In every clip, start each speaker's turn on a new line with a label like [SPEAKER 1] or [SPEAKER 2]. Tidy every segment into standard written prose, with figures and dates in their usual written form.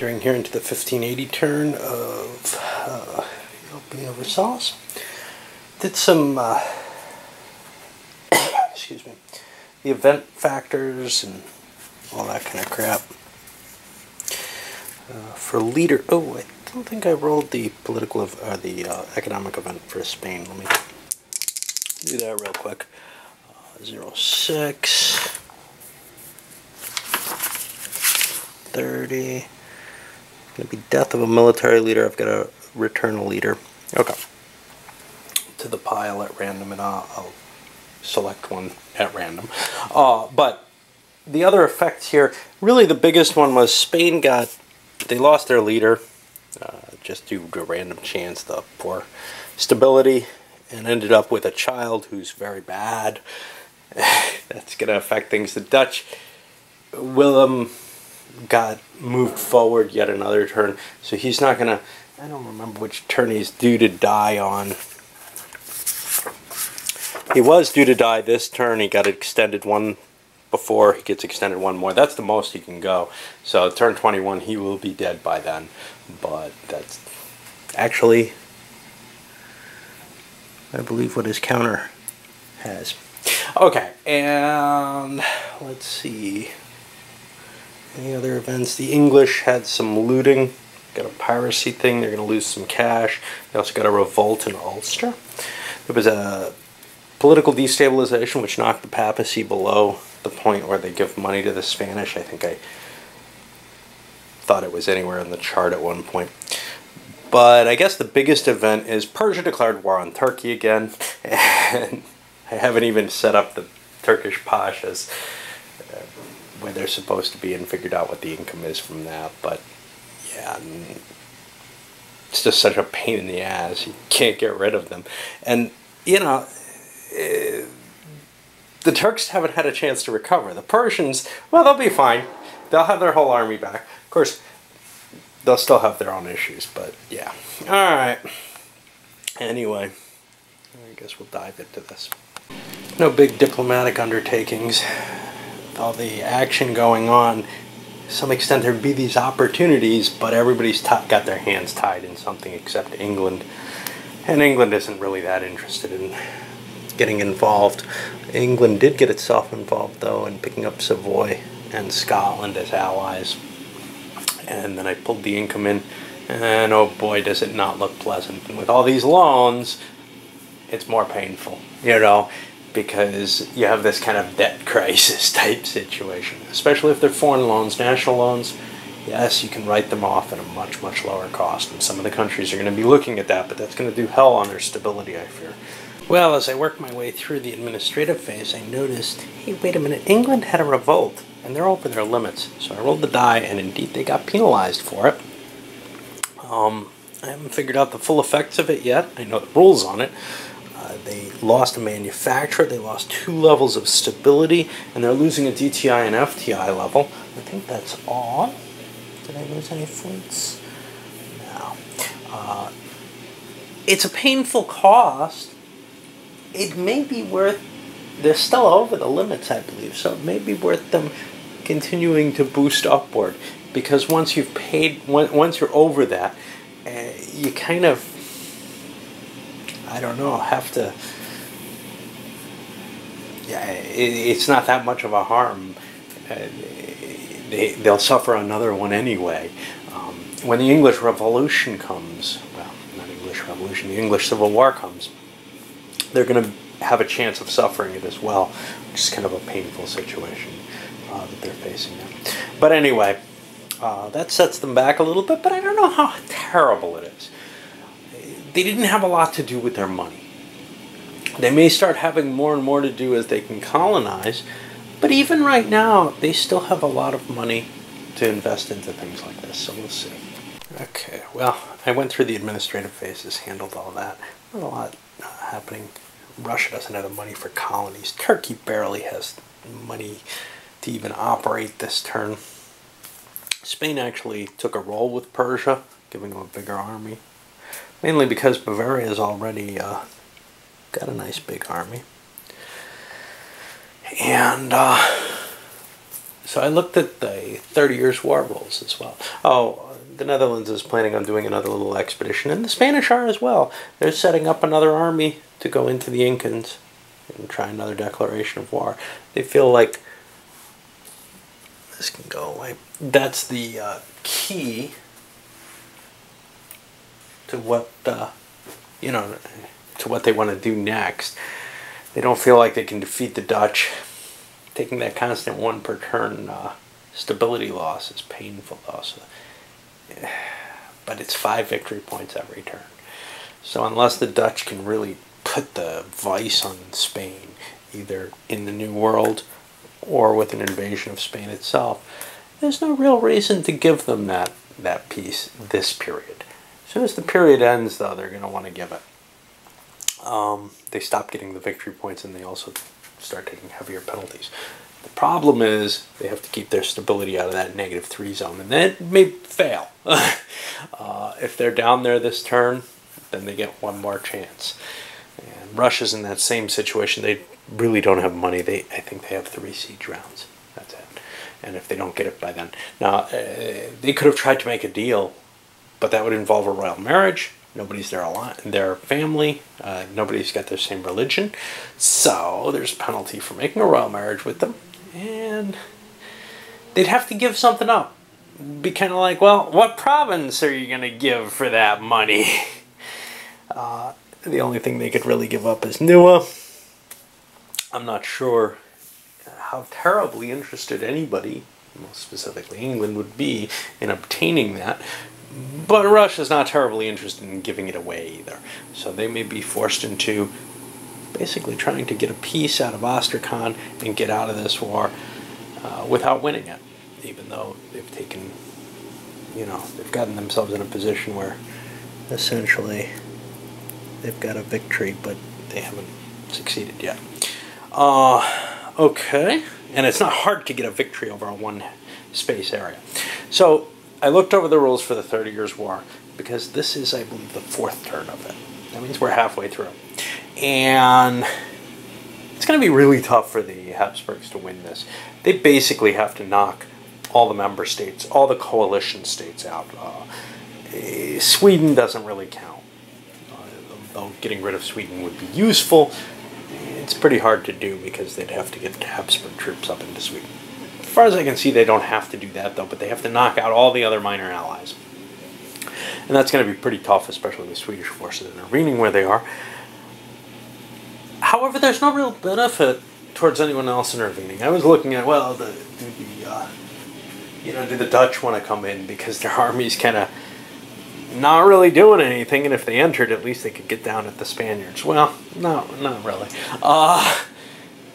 [SPEAKER 1] entering here into the 1580 turn of Europa Universalis. Did some, excuse me, the event factors and all that kind of crap. For leader, oh, I don't think I rolled the political the economic event for Spain. Let me do that real quick. 06 30. Gonna be death of a military leader. I've got to return a leader. Okay. To the pile at random, and I'll select one at random. But the other effects here, really the biggest one was Spain they lost their leader just due to a random chance, the poor stability, and ended up with a child who's very bad. That's going to affect things. The Dutch, Willem got moved forward yet another turn, so he's not going to, I don't remember which turn he's due to die on. He was due to die this turn. He got extended one before. He gets extended one more. That's the most he can go. So turn 21, he will be dead by then. But that's actually, I believe, what his counter has. Okay, and let's see. Any other events? The English had some looting. Got a piracy thing. They're going to lose some cash. They also got a revolt in Ulster. There was a political destabilization which knocked the papacy below the point where they give money to the Spanish. I think I thought it was anywhere in the chart at one point. But I guess the biggest event is Persia declared war on Turkey again. And I haven't even set up the Turkish pashas where they're supposed to be and figured out what the income is from that. But yeah, it's just such a pain in the ass. You can't get rid of them. And, you know, the Turks haven't had a chance to recover. The Persians, well, they'll be fine. They'll have their whole army back. Of course, they'll still have their own issues, but yeah. Alright. Anyway, I guess we'll dive into this. No big diplomatic undertakings. With all the action going on, to some extent there'd be these opportunities, but everybody's got their hands tied in something except England. And England isn't really that interested in getting involved. England did get itself involved, though, in picking up Savoy and Scotland as allies. And then I pulled the income in, and oh boy, does it not look pleasant. And with all these loans, it's more painful, you know, because you have this kind of debt crisis type situation, especially if they're foreign loans. National loans, yes, you can write them off at a much, much lower cost, and some of the countries are going to be looking at that, but that's going to do hell on their stability, I fear. Well, as I worked my way through the administrative phase, I noticed, hey, wait a minute, England had a revolt, and they're over their limits. So I rolled the die, and indeed they got penalized for it. I haven't figured out the full effects of it yet. I know the rules on it. They lost a manufacturer, they lost 2 levels of stability, and they're losing a DTI and FTI level. I think that's all. Did I lose any fleets? No. It's a painful cost. It may be worth, they're still over the limits, I believe, so it may be worth them continuing to boost upward, because once you've paid, once you're over that, you kind of, I don't know, have to, yeah, it's not that much of a harm. They'll suffer another one anyway. When the English Revolution comes, well, not English Revolution, the English Civil War comes, they're going to have a chance of suffering it as well, which is kind of a painful situation that they're facing now. But anyway, that sets them back a little bit, but I don't know how terrible it is. They didn't have a lot to do with their money. They may start having more and more to do as they can colonize, but even right now, they still have a lot of money to invest into things like this, so we'll see. Okay, well, I went through the administrative phases, handled all that. Not a lot happening. Russia doesn't have the money for colonies. Turkey barely has money to even operate this turn. Spain actually took a role with Persia, giving them a bigger army. Mainly because Bavaria has already got a nice big army. And So I looked at the 30 Years' War rules as well. Oh, the Netherlands is planning on doing another little expedition, and the Spanish are as well. They're setting up another army to go into the Incans and try another declaration of war. They feel like this can go away. That's the key to what to what they want to do next. They don't feel like they can defeat the Dutch. Taking that constant 1 per turn stability loss is painful though. So, but it's 5 victory points every turn. So unless the Dutch can really put the vice on Spain, either in the New World or with an invasion of Spain itself, there's no real reason to give them that peace this period. As soon as the period ends, though, they're going to want to give it. They stop getting the victory points, and they also start taking heavier penalties. The problem is they have to keep their stability out of that -3 zone, and that may fail. If they're down there this turn, then they get one more chance. And Russia's in that same situation. They really don't have money. I think they have 3 siege rounds. That's it. And if they don't get it by then. Now, they could have tried to make a deal, but that would involve a royal marriage. Nobody's their family. Nobody's got their same religion. So there's a penalty for making a royal marriage with them. And they'd have to give something up. Be kind of like, well, what province are you going to give for that money? The only thing they could really give up is Nua. I'm not sure how terribly interested anybody, most specifically England, would be in obtaining that. But Russia's not terribly interested in giving it away either. So they may be forced into basically trying to get a peace out of Astrakhan and get out of this war without winning it. Even though they've taken, they've gotten themselves in a position where essentially they've got a victory, but they haven't succeeded yet. Okay. And it's not hard to get a victory over a one space area. So I looked over the rules for the 30 Years' War because this is, I believe, the 4th turn of it. That means we're halfway through. And it's going to be really tough for the Habsburgs to win this. They basically have to knock all the member states, all the coalition states out. Sweden doesn't really count. Though getting rid of Sweden would be useful, it's pretty hard to do because they'd have to get Habsburg troops up into Sweden. As far as I can see, they don't have to do that, though, but they have to knock out all the other minor allies. And that's going to be pretty tough, especially with Swedish forces intervening where they are. However, there's no real benefit towards anyone else intervening. I was looking at, well, do the Dutch want to come in because their army's kind of not really doing anything, and if they entered, at least they could get down at the Spaniards. Well, no, not really.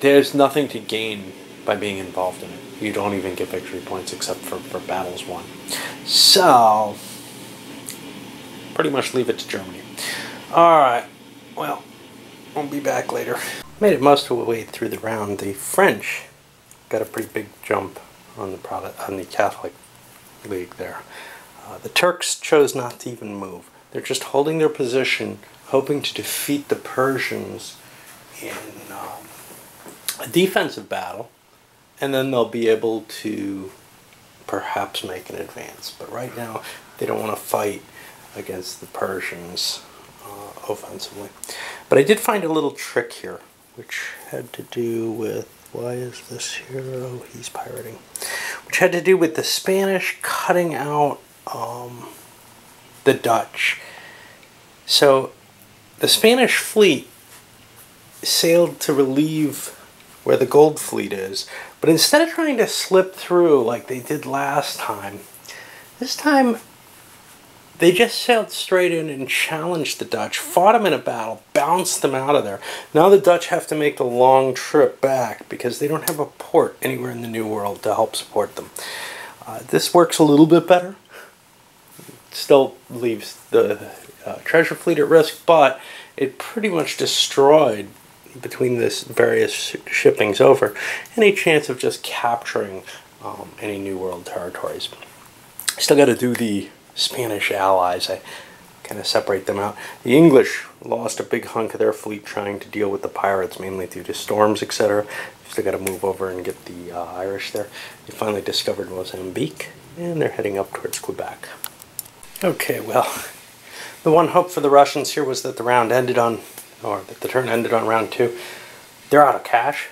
[SPEAKER 1] There's nothing to gain by being involved in it. You don't even get victory points except for battles won. So, pretty much leave it to Germany. Alright, well, we'll be back later. Made it most of the way through the round. The French got a pretty big jump on the Catholic League there. The Turks chose not to even move. They're just holding their position, hoping to defeat the Persians in a defensive battle, and then they'll be able to perhaps make an advance. But right now, they don't want to fight against the Persians offensively. But I did find a little trick here, which had to do with, why is this hero? He's pirating. Which had to do with the Spanish cutting out the Dutch. So the Spanish fleet sailed to relieve where the Gold Fleet is, but instead of trying to slip through like they did last time, this time they just sailed straight in and challenged the Dutch, fought them in a battle, bounced them out of there. Now the Dutch have to make the long trip back because they don't have a port anywhere in the New World to help support them. This works a little bit better. Still leaves the treasure fleet at risk, but it pretty much destroyed, between this various shippings over, any chance of just capturing any New World territories. Still got to do the Spanish allies. I kind of separate them out. The English lost a big hunk of their fleet trying to deal with the pirates, mainly due to storms, etc. Still got to move over and get the Irish there. They finally discovered Mozambique, and they're heading up towards Quebec. Okay, well, the one hope for the Russians here was that the round ended on, or that the turn ended on round 2. They're out of cash.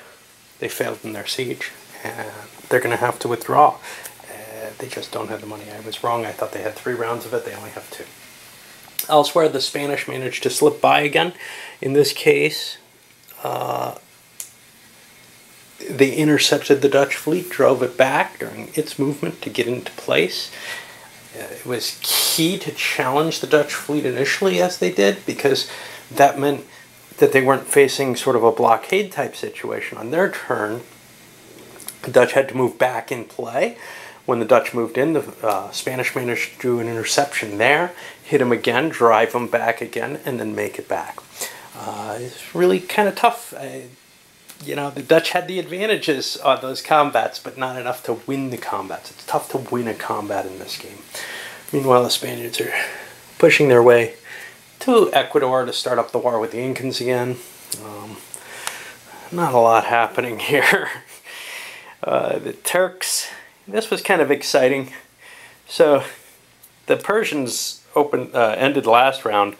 [SPEAKER 1] They failed in their siege, and they're going to have to withdraw. They just don't have the money. I was wrong. I thought they had 3 rounds of it. They only have 2. Elsewhere, the Spanish managed to slip by again. In this case, they intercepted the Dutch fleet, drove it back during its movement to get into place. It was key to challenge the Dutch fleet initially as they did, because that meant that they weren't facing sort of a blockade type situation on their turn. The Dutch had to move back in play. When the Dutch moved in, the Spanish managed to do an interception there, hit them again, drive them back again, and then make it back. It's really kind of tough. You know, the Dutch had the advantages on those combats, but not enough to win the combats. It's tough to win a combat in this game. Meanwhile, the Spaniards are pushing their way to Ecuador to start up the war with the Incans again. Not a lot happening here. The Turks, this was kind of exciting. So the Persians ended last round.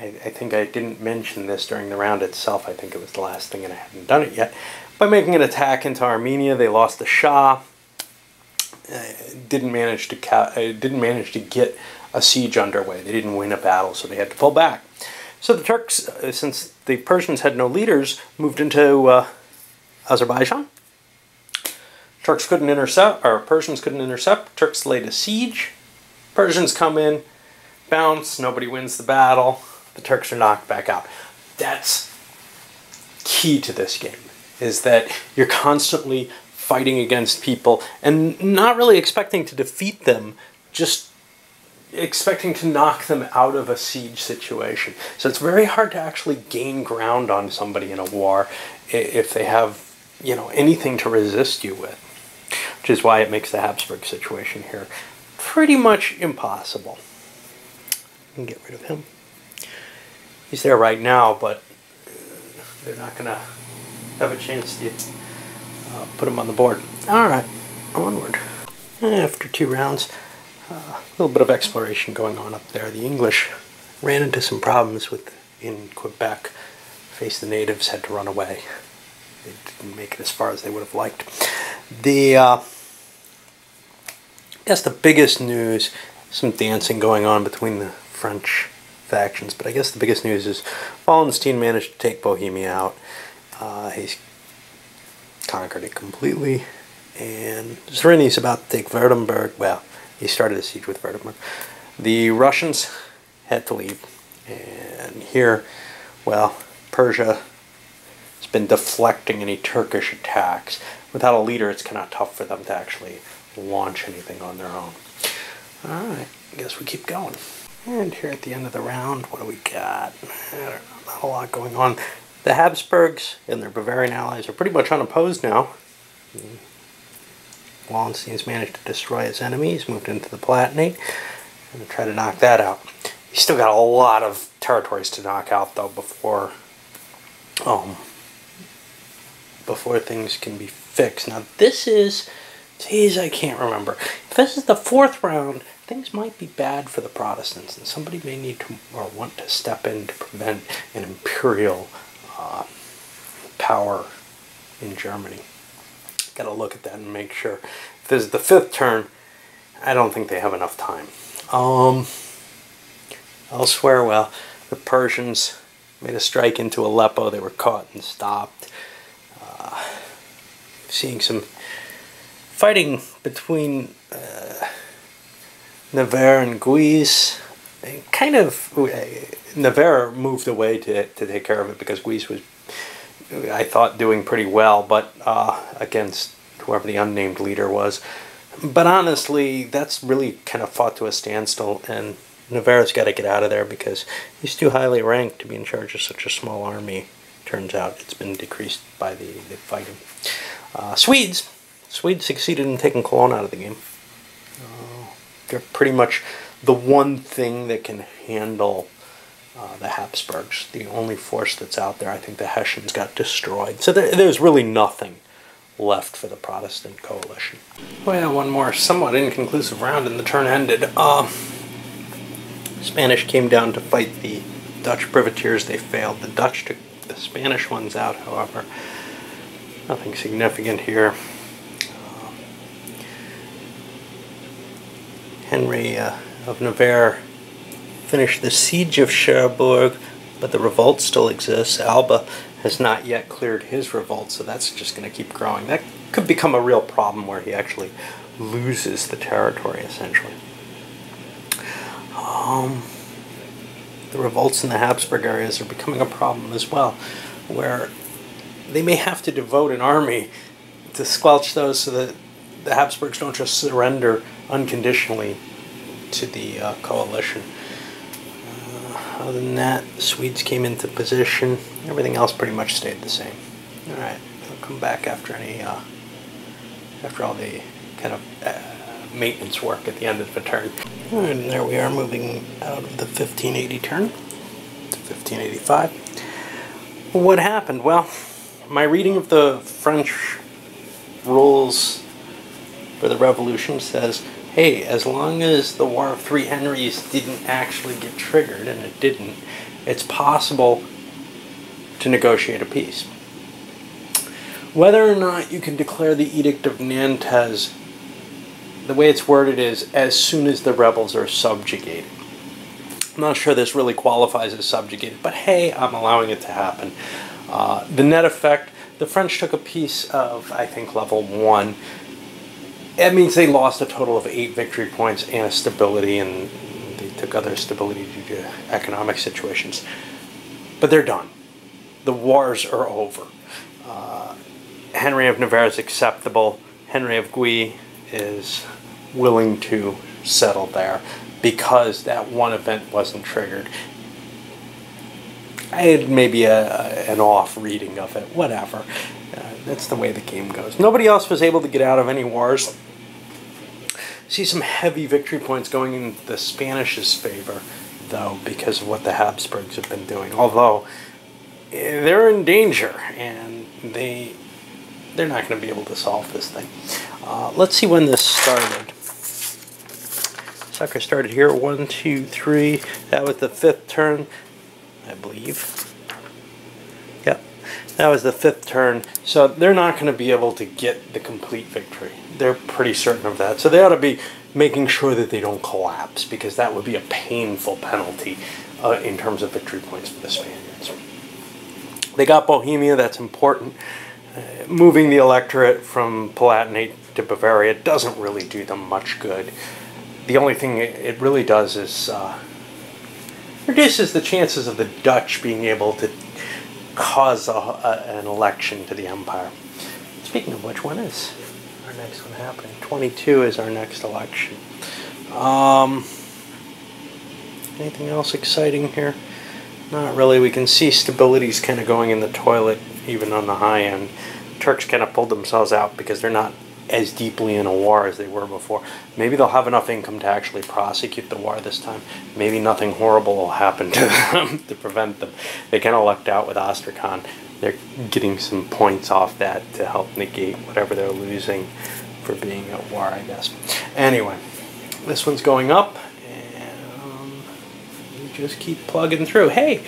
[SPEAKER 1] I think I didn't mention this during the round itself. I think it was the last thing and I hadn't done it yet. By making an attack into Armenia, they lost the Shah. Didn't manage to get a siege underway. They didn't win a battle, so they had to pull back. So the Turks, since the Persians had no leaders, moved into Azerbaijan. Turks couldn't intercept, or Persians couldn't intercept. Turks laid a siege. Persians come in, bounce, nobody wins the battle. The Turks are knocked back out. That's key to this game, is that you're constantly fighting against people and not really expecting to defeat them, just expecting to knock them out of a siege situation. So it's very hard to actually gain ground on somebody in a war if they have, you know, anything to resist you with. Which is why it makes the Habsburg situation here pretty much impossible. And get rid of him. He's there right now, but they're not going to have a chance to put him on the board. Alright, onward. After 2 rounds, a little bit of exploration going on up there. The English ran into some problems in Quebec, faced the natives, had to run away. They didn't make it as far as they would have liked. I guess the biggest news, some dancing going on between the French factions, but I guess the biggest news is Wallenstein managed to take Bohemia out. He's conquered it completely, and Zrini's about to take Württemberg. Well, he started a siege with Württemberg. The Russians had to leave, and here, well, Persia has been deflecting any Turkish attacks. Without a leader, it's kind of tough for them to actually launch anything on their own. Alright, I guess we keep going. And here at the end of the round, what do we got? Not a lot going on. The Habsburgs and their Bavarian allies are pretty much unopposed now. Wallenstein's managed to destroy his enemies, moved into the Palatinate, and try to knock that out. He's still got a lot of territories to knock out, though, before things can be fixed. Now, this is... Geez, I can't remember. If this is the 4th round, things might be bad for the Protestants, and somebody may need to or want to step in to prevent an imperial power in Germany. Got to look at that and make sure. If this is the 5th turn, I don't think they have enough time. Elsewhere, well, the Persians made a strike into Aleppo. They were caught and stopped. Seeing some fighting between Navarre and Guise. Kind of, Navarre moved away to take care of it because Guise was, I thought, doing pretty well, but against whoever the unnamed leader was. But honestly, that's really kind of fought to a standstill, and Navarre's got to get out of there because he's too highly ranked to be in charge of such a small army. Turns out it's been decreased by the fighting. Swedes succeeded in taking Cologne out of the game. They're pretty much the one thing that can handle the Habsburgs, the only force that's out there. I think the Hessians got destroyed. So there's really nothing left for the Protestant coalition. Well, one more somewhat inconclusive round and the turn ended. Spanish came down to fight the Dutch privateers. They failed. The Dutch took the Spanish ones out, however. Nothing significant here. Henry of Navarre finished the siege of Cherbourg, but the revolt still exists. Alba has not yet cleared his revolt, so that's just going to keep growing. That could become a real problem where he actually loses the territory, essentially. The revolts in the Habsburg areas are becoming a problem as well, where they may have to devote an army to squelch those so that the Habsburgs don't just surrender unconditionally to the coalition. Other than that, the Swedes came into position. Everything else pretty much stayed the same. All right, I'll come back after after all the kind of maintenance work at the end of the turn. And there we are, moving out of the 1580 turn to 1585. What happened? Well, my reading of the French rules for the Revolution says, hey, as long as the War of Three Henries didn't actually get triggered, and it didn't, it's possible to negotiate a peace. Whether or not you can declare the Edict of Nantes, the way it's worded is, as soon as the rebels are subjugated. I'm not sure this really qualifies as subjugated, but hey, I'm allowing it to happen. The net effect, the French took a piece of, I think, level 1. That means they lost a total of 8 victory points and a stability, and they took other stability due to economic situations. But they're done. The wars are over. Henry of Navarre is acceptable. Henry of Guise is willing to settle there because that one event wasn't triggered. I had maybe an off reading of it, whatever. That's the way the game goes. Nobody else was able to get out of any wars. See some heavy victory points going in the Spanish's favor, though, because of what the Habsburgs have been doing. Although, they're in danger, and they're not going to be able to solve this thing. Let's see when this started. Sucker started here, 1, 2, 3. That was the 5th turn, I believe. Yep, that was the 5th turn. So they're not going to be able to get the complete victory. They're pretty certain of that. So they ought to be making sure that they don't collapse, because that would be a painful penalty in terms of victory points for the Spaniards. They got Bohemia, that's important. Moving the electorate from Palatinate to Bavaria doesn't really do them much good. The only thing it really does is reduces the chances of the Dutch being able to cause an election to the empire. Speaking of which, when is our next one happening? 22 is our next election. Anything else exciting here? Not really. We can see stability's kind of going in the toilet, even on the high end. Turks kind of pulled themselves out because they're not as deeply in a war as they were before. Maybe they'll have enough income to actually prosecute the war this time. Maybe nothing horrible will happen to them to prevent them. They kind of lucked out with Astrakhan. They're getting some points off that to help negate whatever they're losing for being at war, I guess. Anyway, this one's going up, and we just keep plugging through. Hey,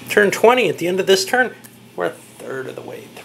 [SPEAKER 1] turn 20 at the end of this turn. We're a third of the way through.